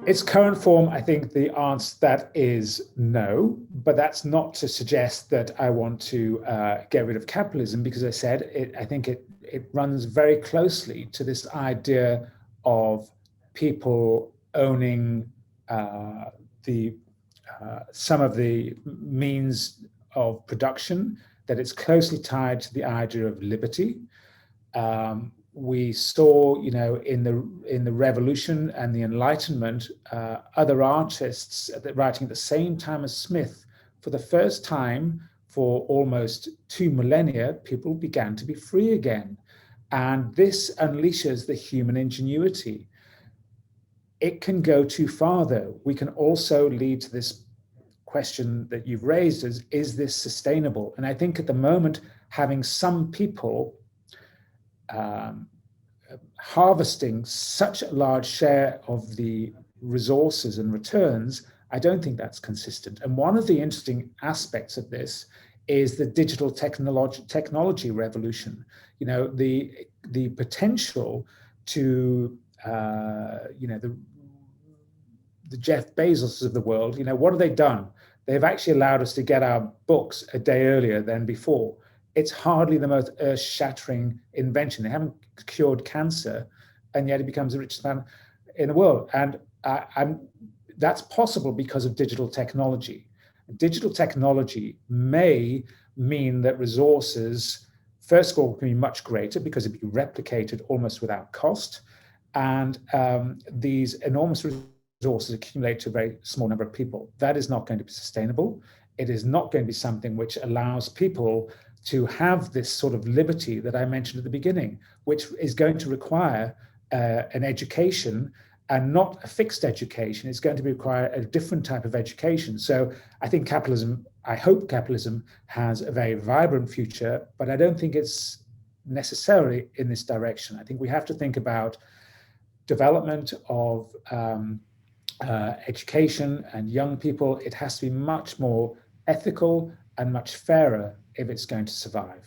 Its current form, I think the answer to that is no, but that's not to suggest that I want to get rid of capitalism, because I think it runs very closely to this idea of people owning the some of the means of production, that it's closely tied to the idea of liberty. We saw, in the Revolution and the Enlightenment, other artists writing at the same time as Smith. For the first time for almost 2 millennia, people began to be free again. And this unleashes the human ingenuity. It can go too far, though. We can also lead to this question that you've raised, is this sustainable? And I think at the moment, having some people harvesting such a large share of the resources and returns, I don't think that's consistent. And one of the interesting aspects of this is the digital technology revolution. The potential to, the Jeff Bezos of the world, what have they done? They've actually allowed us to get our books a day earlier than before. It's hardly the most earth-shattering invention. They haven't cured cancer, and yet it becomes the richest man in the world. And that's possible because of digital technology. Digital technology may mean that resources, first of all, can be much greater because it can be replicated almost without cost. And these enormous resources accumulate to a very small number of people. That is not going to be sustainable. It is not going to be something which allows people to have this sort of liberty that I mentioned at the beginning, which is going to require an education, and not a fixed education. It's going to require a different type of education. So I think I hope capitalism has a very vibrant future, but I don't think it's necessarily in this direction. I think we have to think about development of education and young people. It has to be much more ethical and much fairer if it's going to survive.